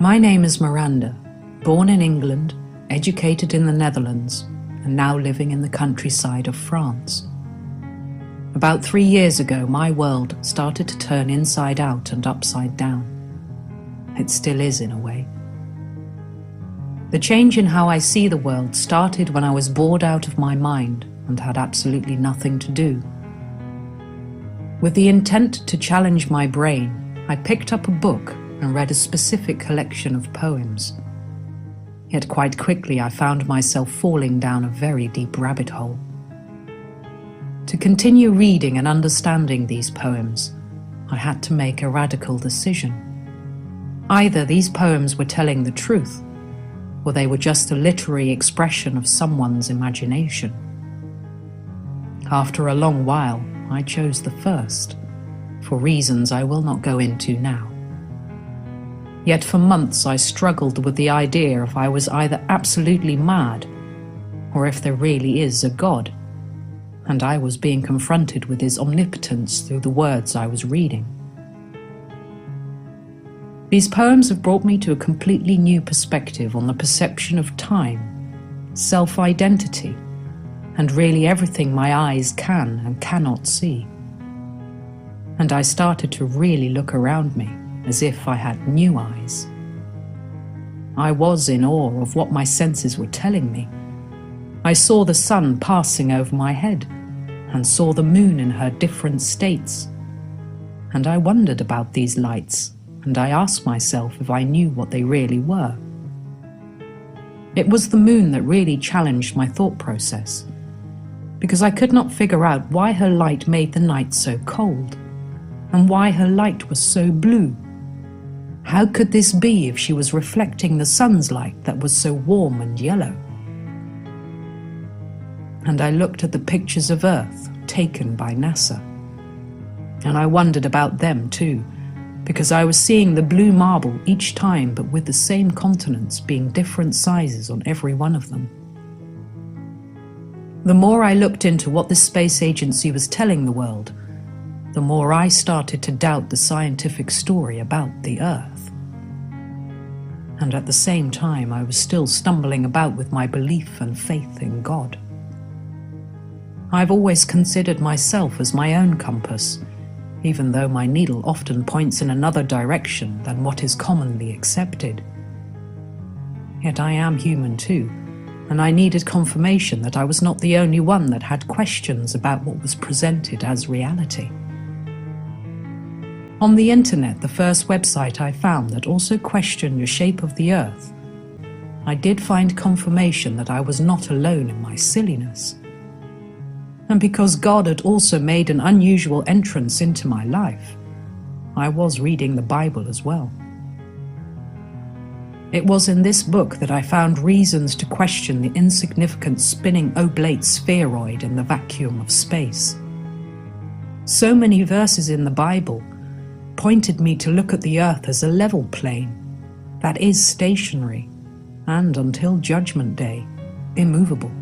My name is Miranda, born in England, educated in the Netherlands, and now living in the countryside of France. About 3 years ago, my world started to turn inside out and upside down. It still is in a way. The change in how I see the world started when I was bored out of my mind and had absolutely nothing to do. With the intent to challenge my brain, I picked up a book and read a specific collection of poems. Yet quite quickly I found myself falling down a very deep rabbit hole. To continue reading and understanding these poems, I had to make a radical decision. Either these poems were telling the truth, or they were just a literary expression of someone's imagination. After a long while, I chose the first, for reasons I will not go into now. Yet for months I struggled with the idea if I was either absolutely mad, or if there really is a God, and I was being confronted with his omnipotence through the words I was reading. These poems have brought me to a completely new perspective on the perception of time, self-identity, and really everything my eyes can and cannot see. And I started to really look around me as if I had new eyes. I was in awe of what my senses were telling me. I saw the sun passing over my head and saw the moon in her different states. And I wondered about these lights, and I asked myself if I knew what they really were. It was the moon that really challenged my thought process, because I could not figure out why her light made the night so cold, and why her light was so blue. How could this be if she was reflecting the sun's light that was so warm and yellow? And I looked at the pictures of Earth taken by NASA, and I wondered about them too, because I was seeing the blue marble each time, but with the same continents being different sizes on every one of them. The more I looked into what this space agency was telling the world, the more I started to doubt the scientific story about the Earth. And at the same time, I was still stumbling about with my belief and faith in God. I've always considered myself as my own compass, even though my needle often points in another direction than what is commonly accepted. Yet I am human too, and I needed confirmation that I was not the only one that had questions about what was presented as reality. On the internet, the first website I found that also questioned the shape of the Earth, I did find confirmation that I was not alone in my silliness. And because God had also made an unusual entrance into my life, I was reading the Bible as well. It was in this book that I found reasons to question the insignificant spinning oblate spheroid in the vacuum of space. So many verses in the Bible pointed me to look at the Earth as a level plane that is stationary and, until Judgment Day, immovable.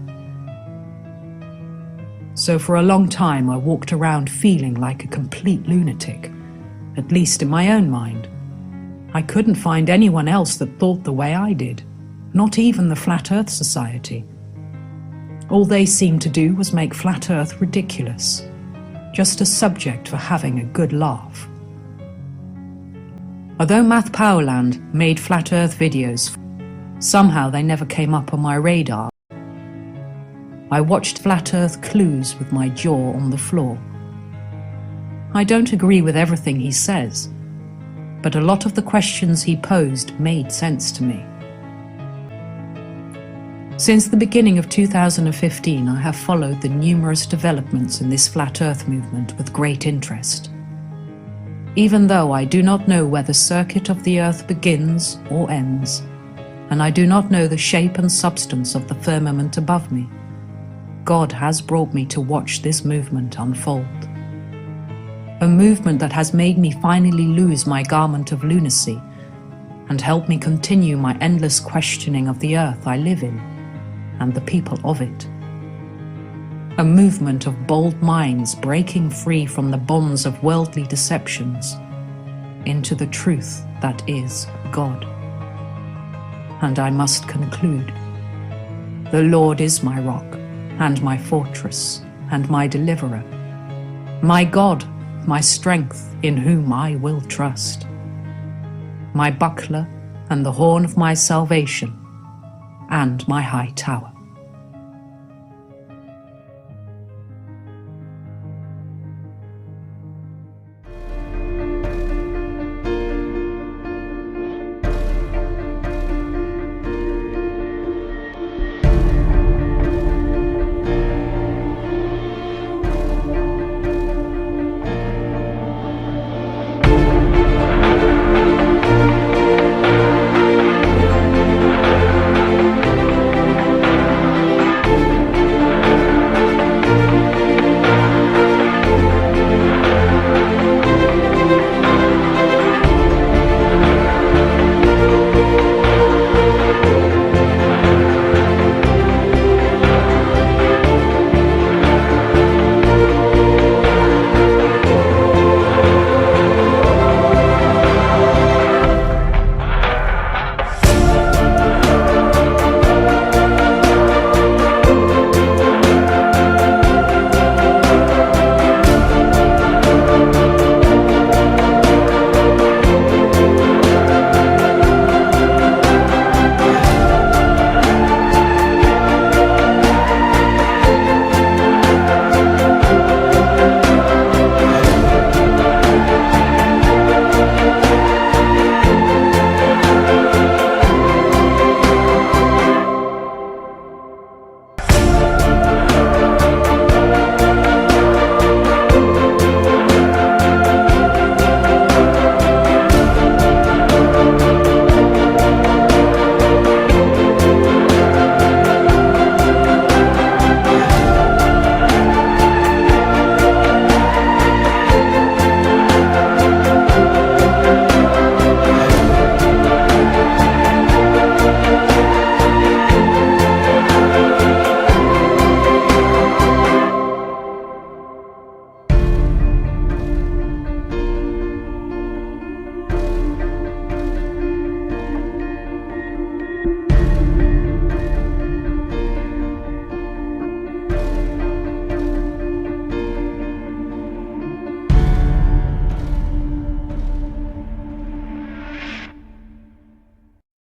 So for a long time I walked around feeling like a complete lunatic, at least in my own mind. I couldn't find anyone else that thought the way I did, not even the Flat Earth Society. All they seemed to do was make Flat Earth ridiculous, just a subject for having a good laugh. Although Math Powerland made Flat Earth videos, somehow they never came up on my radar. I watched Flat Earth clues with my jaw on the floor. I don't agree with everything he says, but a lot of the questions he posed made sense to me. Since the beginning of 2015, I have followed the numerous developments in this Flat Earth movement with great interest. Even though I do not know where the circuit of the Earth begins or ends, and I do not know the shape and substance of the firmament above me, God has brought me to watch this movement unfold. A movement that has made me finally lose my garment of lunacy and help me continue my endless questioning of the Earth I live in and the people of it. A movement of bold minds breaking free from the bonds of worldly deceptions into the truth that is God. and I must conclude. The Lord is my rock, and my fortress, and my deliverer, my God, my strength, in whom I will trust, my buckler, and the horn of my salvation, and my high tower.